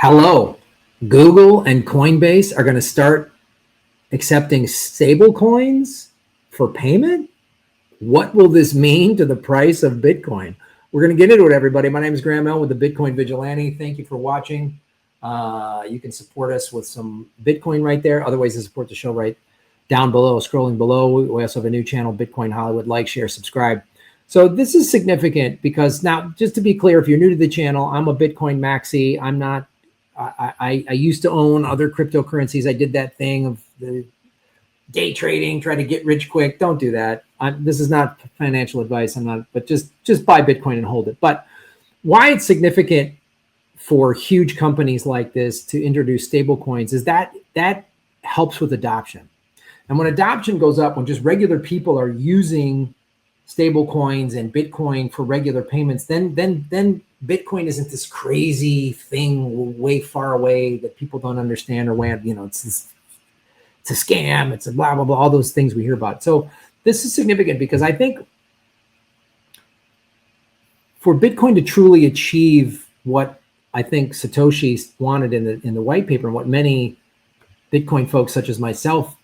Hello, Google and Coinbase are going to start accepting stable coins for payment. What will this mean to the price of Bitcoin? We're going to get into it, everybody. My name is Graham Elwood, the Bitcoin Vigilante. Thank you for watching. You can support us with some Bitcoin right there. Other ways to support the show right down below, scrolling below. We also have a new channel, Bitcoin Hollywood. Like, share, subscribe. So this is significant because now, just to be clear, if you're new to the channel, I'm a Bitcoin maxi. I'm not. I used to own other cryptocurrencies. I did that thing of the day trading, try to get rich quick. Don't do that. This is not financial advice. I'm not, but just buy Bitcoin and hold it. But why it's significant for huge companies like this to introduce stable coins is that helps with adoption. And when adoption goes up, when just regular people are using stable coins and Bitcoin for regular payments, then Bitcoin isn't this crazy thing way far away that people don't understand or way, it's a scam, it's a blah, blah, blah, all those things we hear about. So this is significant because I think for Bitcoin to truly achieve what I think Satoshi wanted in the white paper and what many Bitcoin folks such as myself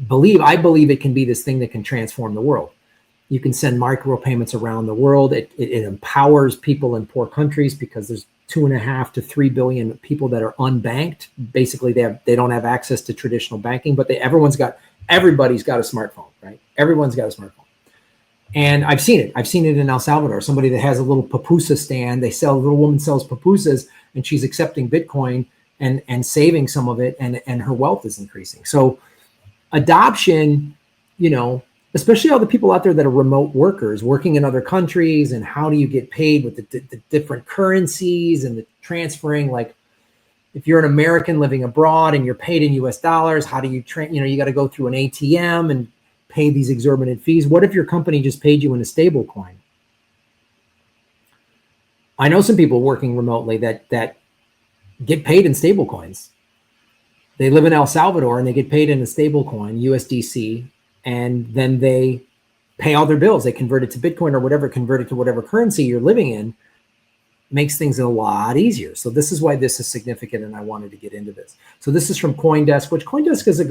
believe, I believe it can be this thing that can transform the world. You can send micropayments around the world. It empowers people in poor countries because there's 2.5 to 3 billion people that are unbanked. Basically, they don't have access to traditional banking, but everybody's got a smartphone, right? Everyone's got a smartphone. And I've seen it. I've seen it in El Salvador. Somebody that has a little pupusa stand. A little woman sells pupusas, and she's accepting Bitcoin and saving some of it, and her wealth is increasing. So adoption, especially all the people out there that are remote workers working in other countries, and how do you get paid with the different currencies and the transferring? Like if you're an American living abroad and you're paid in US dollars, how do you you got to go through an ATM and pay these exorbitant fees. What if your company just paid you in a stable coin? I know some people working remotely that get paid in stable coins. They live in El Salvador and they get paid in a stable coin, USDC, and then they pay all their bills. They convert it to Bitcoin or whatever, convert it to whatever currency you're living in. Makes things a lot easier. So this is why this is significant, and I wanted to get into this. So this is from CoinDesk, which CoinDesk is a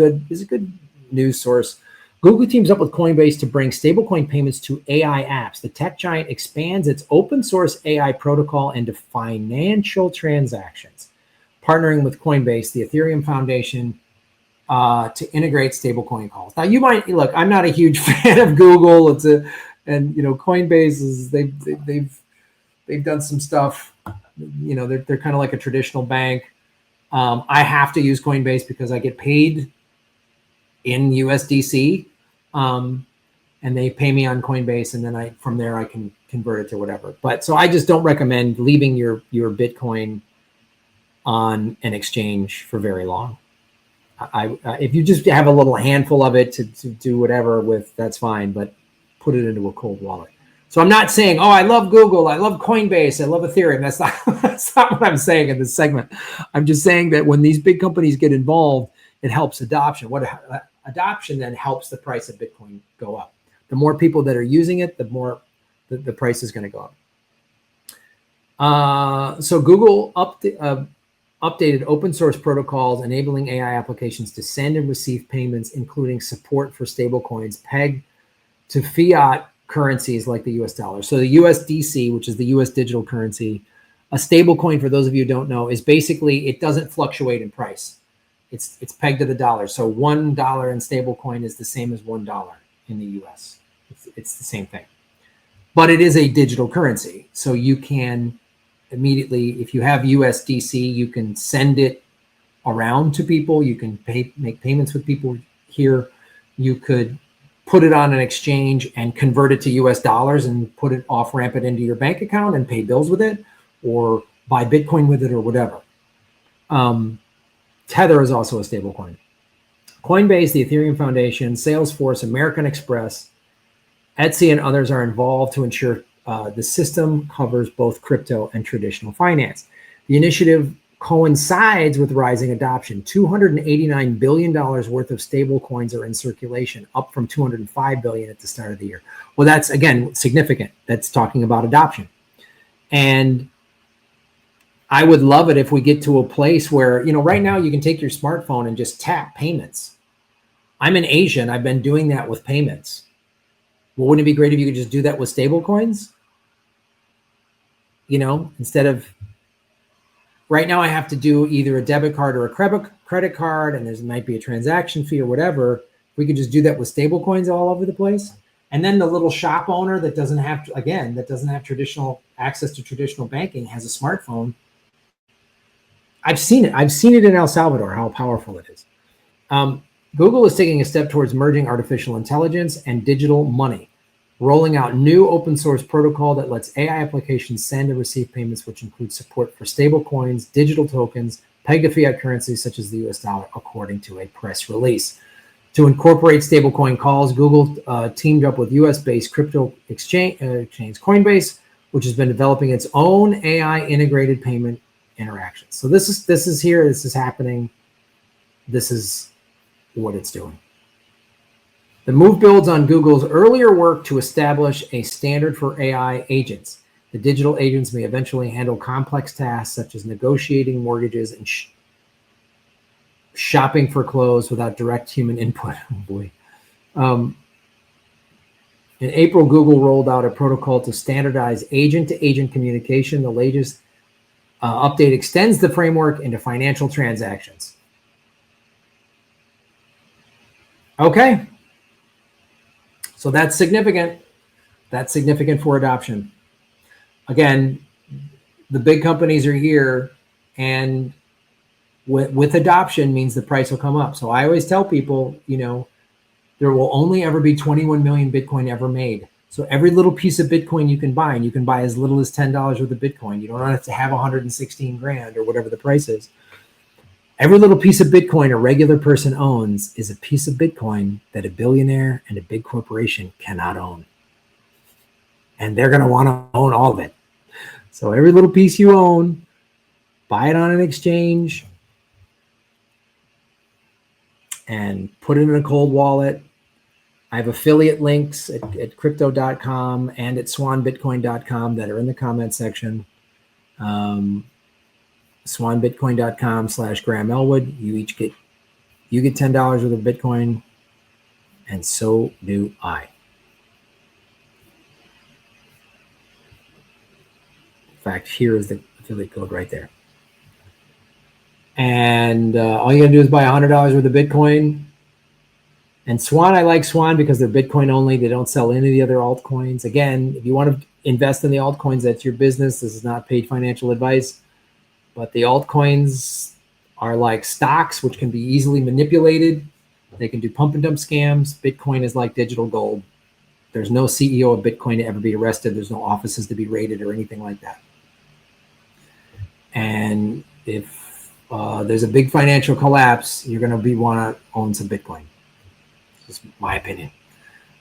good news source. Google teams up with Coinbase to bring stablecoin payments to AI apps. The tech giant expands its open source AI protocol into financial transactions, partnering with Coinbase, the Ethereum Foundation, to integrate stablecoin calls. Now you might look. I'm not a huge fan of Google. Coinbase is they've done some stuff. They're kind of like a traditional bank. I have to use Coinbase because I get paid in USDC, and they pay me on Coinbase, and then from there I can convert it to whatever. But so I just don't recommend leaving your Bitcoin on an exchange for very long. If you just have a little handful of it to do whatever with, that's fine, but put it into a cold wallet. So I'm not saying, I love Google, I love Coinbase, I love Ethereum. That's not what I'm saying in this segment. I'm just saying that when these big companies get involved, it helps adoption. Adoption then helps the price of Bitcoin go up. The more people that are using it, the more the price is going to go up. So Google updated open source protocols enabling AI applications to send and receive payments, including support for stablecoins pegged to fiat currencies like the US dollar. So the USDC, which is the US digital currency, a stablecoin, for those of you who don't know, is basically, it doesn't fluctuate in price. It's pegged to the dollar. So $1 in stablecoin is the same as $1 in the US. It's the same thing. But it is a digital currency. So you can immediately, if you have USDC, you can send it around to people. You can make payments with people here. You could put it on an exchange and convert it to US dollars and ramp it into your bank account and pay bills with it, or buy Bitcoin with it, or whatever. Tether is also a stable coin. Coinbase, the Ethereum Foundation, Salesforce, American Express, Etsy, and others are involved to ensure the system covers both crypto and traditional finance. The initiative coincides with rising adoption. $289 billion worth of stable coins are in circulation, up from $205 billion at the start of the year. Well, that's, again, significant. That's talking about adoption. And I would love it if we get to a place where, right now you can take your smartphone and just tap payments. I'm in Asia and I've been doing that with payments. Well, wouldn't it be great if you could just do that with stable coins? Instead of right now I have to do either a debit card or a credit card, and there might be a transaction fee or whatever. We could just do that with stable coins all over the place. And then the little shop owner that doesn't have traditional access to traditional banking has a smartphone. I've seen it. I've seen it in El Salvador, how powerful it is. Google is taking a step towards merging artificial intelligence and digital money, rolling out new open source protocol that lets AI applications send and receive payments, which includes support for stable coins, digital tokens, pegged to fiat currencies such as the US dollar, according to a press release. To incorporate stablecoin calls, Google teamed up with US-based crypto exchange Coinbase, which has been developing its own AI integrated payment interactions. So this is here. This is happening. This is what it's doing. The move builds on Google's earlier work to establish a standard for AI agents. The digital agents may eventually handle complex tasks such as negotiating mortgages and shopping for clothes without direct human input. Oh boy. In April, Google rolled out a protocol to standardize agent-to-agent communication. The latest update extends the framework into financial transactions. Okay. So that's significant. That's significant for adoption. Again, the big companies are here, and with adoption means the price will come up. So I always tell people, there will only ever be 21 million Bitcoin ever made. So every little piece of Bitcoin you can buy, and you can buy as little as $10 worth of Bitcoin. You don't have to have 116 grand or whatever the price is. Every little piece of Bitcoin a regular person owns is a piece of Bitcoin that a billionaire and a big corporation cannot own. And they're going to want to own all of it. So every little piece you own, buy it on an exchange and put it in a cold wallet. I have affiliate links at crypto.com and at swanbitcoin.com that are in the comment section. swanbitcoin.com/Graham Elwood. You get $10 worth of Bitcoin, and so do I. In fact, here is the affiliate code right there. And all you gotta do is buy $100 worth of Bitcoin. And Swan, I like Swan because they're Bitcoin only. They don't sell any of the other altcoins. Again, if you want to invest in the altcoins, that's your business. This is not paid financial advice. But the altcoins are like stocks, which can be easily manipulated. They can do pump and dump scams. Bitcoin is like digital gold. There's no CEO of Bitcoin to ever be arrested. There's no offices to be raided or anything like that. And if there's a big financial collapse, you're going to want to own some Bitcoin. That's my opinion.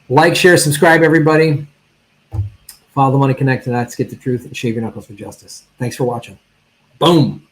Like, share, subscribe, everybody. Follow the Money Connect, and let's get the truth and shave your knuckles for justice. Thanks for watching. Boom.